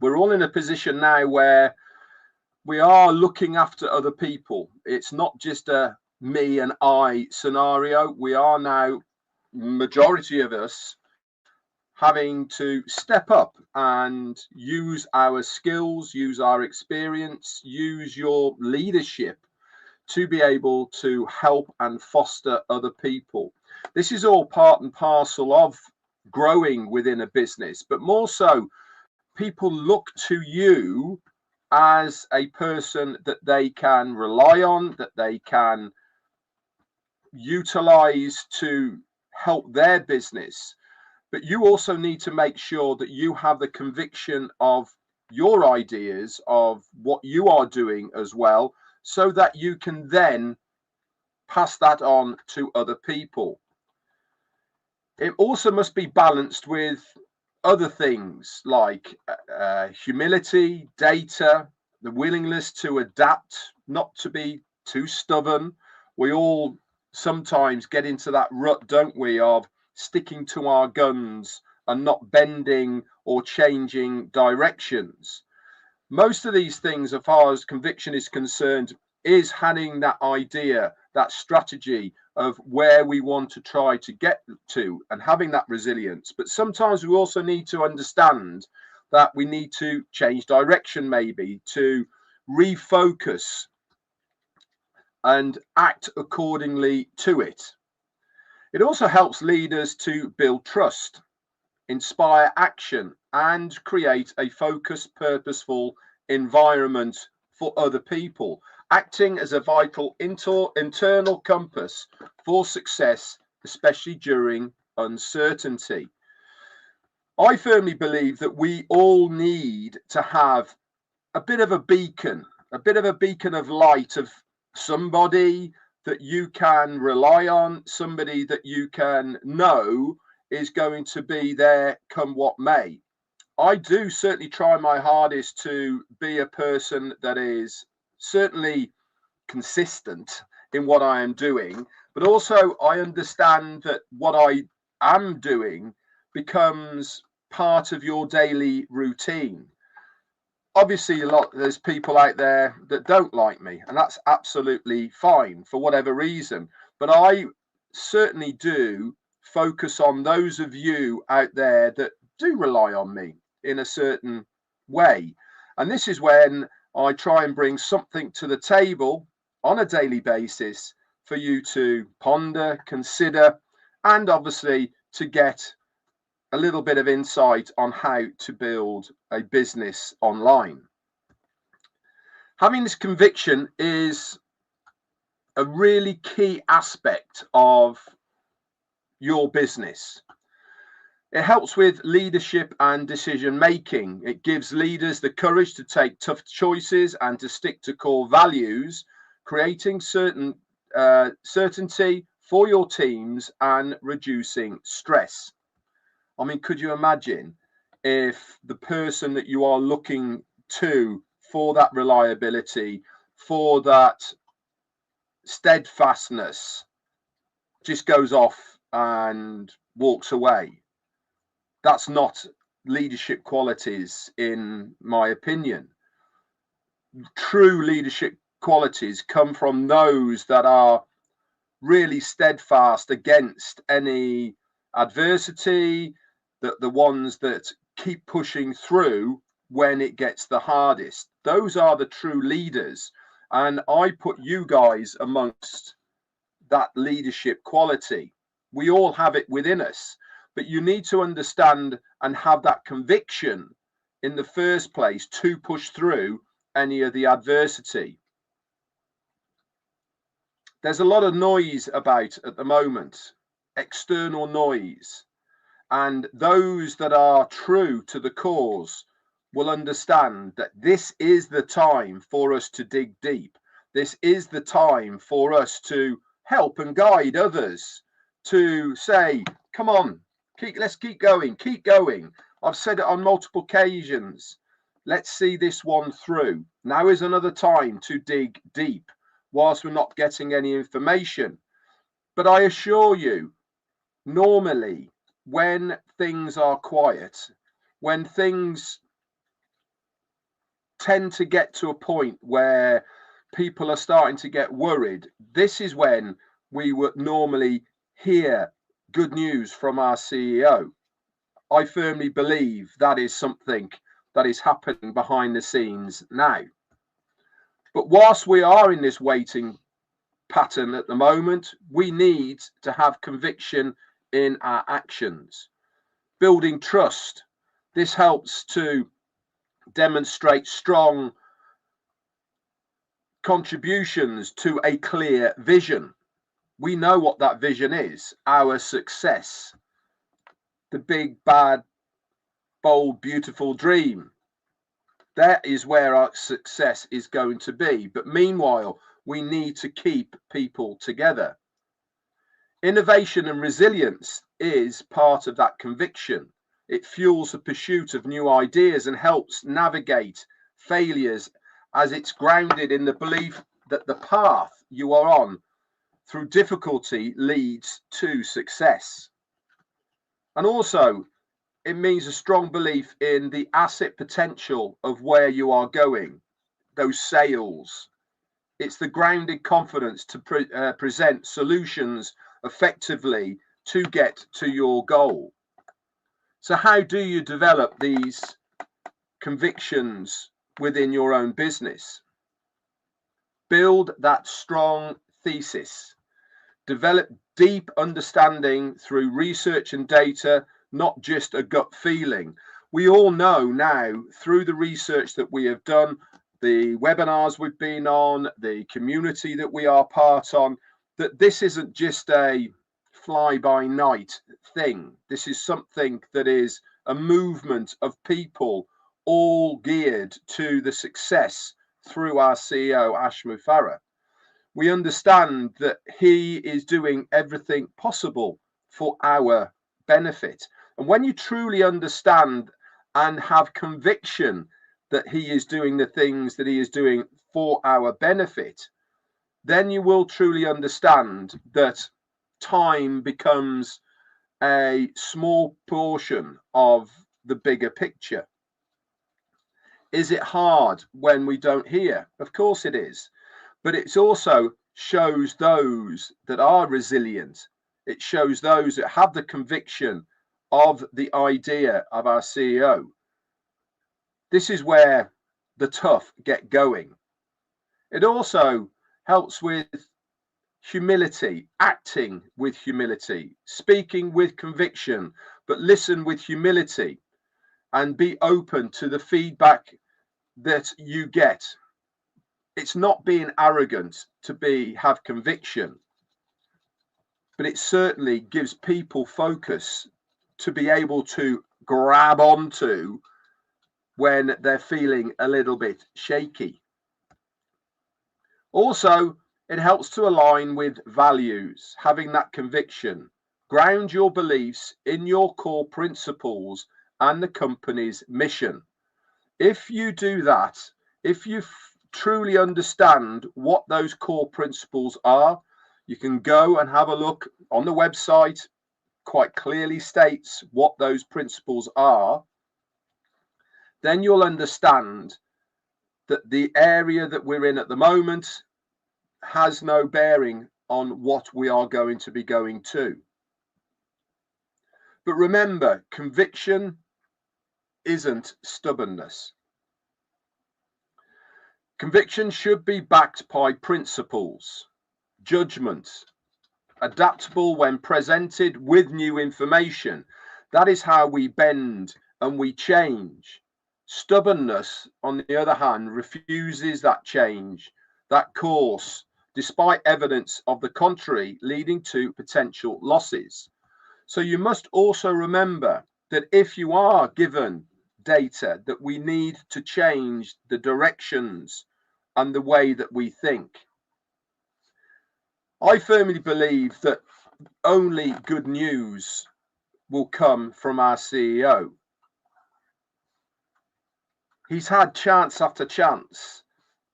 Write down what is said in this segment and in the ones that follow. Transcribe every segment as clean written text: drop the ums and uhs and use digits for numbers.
We're all in a position now where we are looking after other people. It's not just a me and I scenario. We are now, majority of us, having to step up and use our skills, use our experience, use your leadership to be able to help and foster other people. This is all part and parcel of growing within a business, but more so, people look to you as a person that they can rely on, that they can utilize to help their business. But you also need to make sure that you have the conviction of your ideas, of what you are doing as well, so that you can then pass that on to other people. It also must be balanced with other things like humility, data, the willingness to adapt, not to be too stubborn. We all sometimes get into that rut, don't we, of sticking to our guns and not bending or changing directions. Most of these things, as far as conviction is concerned, is having that idea, that strategy of where we want to try to get to and having that resilience. But sometimes we also need to understand that we need to change direction, maybe to refocus and act accordingly to it. It also helps leaders to build trust, inspire action, and create a focused, purposeful environment for other people, acting as a vital internal compass for success, especially during uncertainty. I firmly believe that we all need to have a bit of a beacon of light, of somebody that you can rely on, somebody that you can know is going to be there come what may. I do certainly try my hardest to be a person that is certainly consistent in what I am doing, but also I understand that what I am doing becomes part of your daily routine. Obviously, there's people out there that don't like me, and that's absolutely fine for whatever reason. But I certainly do focus on those of you out there that do rely on me in a certain way. And this is when I try and bring something to the table on a daily basis for you to ponder, consider, and obviously to get a little bit of insight on how to build a business online. Having this conviction is a really key aspect of your business. It helps with leadership and decision making. It gives leaders the courage to take tough choices and to stick to core values, creating certainty for your teams and reducing stress. I mean, could you imagine if the person that you are looking to for that reliability, for that steadfastness, just goes off and walks away? That's not leadership qualities, in my opinion. True leadership qualities come from those that are really steadfast against any adversity, the ones that keep pushing through when it gets the hardest. Those are the true leaders. And I put you guys amongst that leadership quality. We all have it within us, but you need to understand and have that conviction in the first place to push through any of the adversity. There's a lot of noise about at the moment, external noise, and those that are true to the cause will understand that this is the time for us to dig deep. This is the time for us to help and guide others, to say, come on, let's keep going, keep going. I've said it on multiple occasions. Let's see this one through. Now is another time to dig deep whilst we're not getting any information. But I assure you, normally when things are quiet, when things tend to get to a point where people are starting to get worried, this is when we would normally hear good news from our CEO. I firmly believe that is something that is happening behind the scenes now. But whilst we are in this waiting pattern at the moment, we need to have conviction in our actions. Building trust. This helps to demonstrate strong contributions to a clear vision. We know what that vision is, our success, the big, bad, bold, beautiful dream. That is where our success is going to be. But meanwhile, we need to keep people together. Innovation and resilience is part of that conviction. It fuels the pursuit of new ideas and helps navigate failures, as it's grounded in the belief that the path you are on through difficulty leads to success. And also, it means a strong belief in the asset potential of where you are going, those sales. It's the grounded confidence to present solutions effectively to get to your goal. So how do you develop these convictions within your own business? Build that strong thesis. Develop deep understanding through research and data, not just a gut feeling. We all know now through the research that we have done, the webinars we've been on, the community that we are part on, that this isn't just a fly-by-night thing. This is something that is a movement of people all geared to the success through our CEO, Ash Mufareh. We understand that he is doing everything possible for our benefit. And when you truly understand and have conviction that he is doing the things that he is doing for our benefit, then you will truly understand that time becomes a small portion of the bigger picture. Is it hard when we don't hear? Of course it is. But it also shows those that are resilient. It shows those that have the conviction of the idea of our CEO. This is where the tough get going. It also helps with humility, acting with humility, speaking with conviction, but listen with humility and be open to the feedback that you get. It's not being arrogant to have conviction, but it certainly gives people focus to be able to grab onto when they're feeling a little bit shaky. Also, it helps to align with values, having that conviction. Ground your beliefs in your core principles and the company's mission. If you do that, if you truly understand what those core principles are, you can go and have a look on the website. Quite clearly states what those principles are. Then you'll understand that the area that we're in at the moment has no bearing on what we are going to be going to. But remember, conviction isn't stubbornness. Conviction should be backed by principles, judgment, adaptable when presented with new information. That is how we bend and we change. Stubbornness, on the other hand, refuses that change, that course, despite evidence of the contrary, leading to potential losses. So you must also remember that if you are given data that we need to change the directions and the way that we think, I firmly believe that only good news will come from our CEO. He's had chance after chance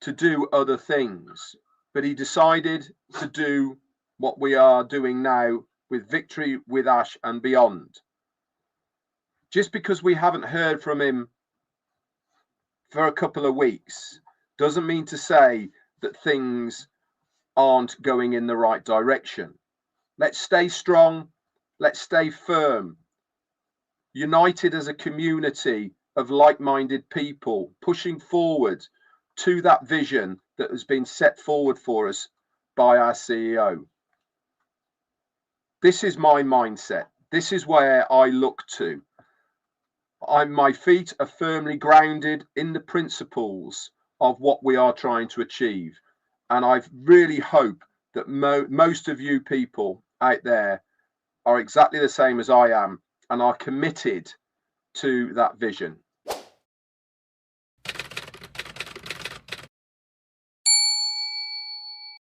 to do other things, but he decided to do what we are doing now with Victory with Ash and beyond. Just because we haven't heard from him for a couple of weeks doesn't mean to say that things aren't going in the right direction. Let's stay strong. Let's stay firm, united as a community of like-minded people, pushing forward to that vision that has been set forward for us by our CEO. This is my mindset. This is where I look to. My feet are firmly grounded in the principles of what we are trying to achieve. And I really hope that most of you people out there are exactly the same as I am and are committed to that vision.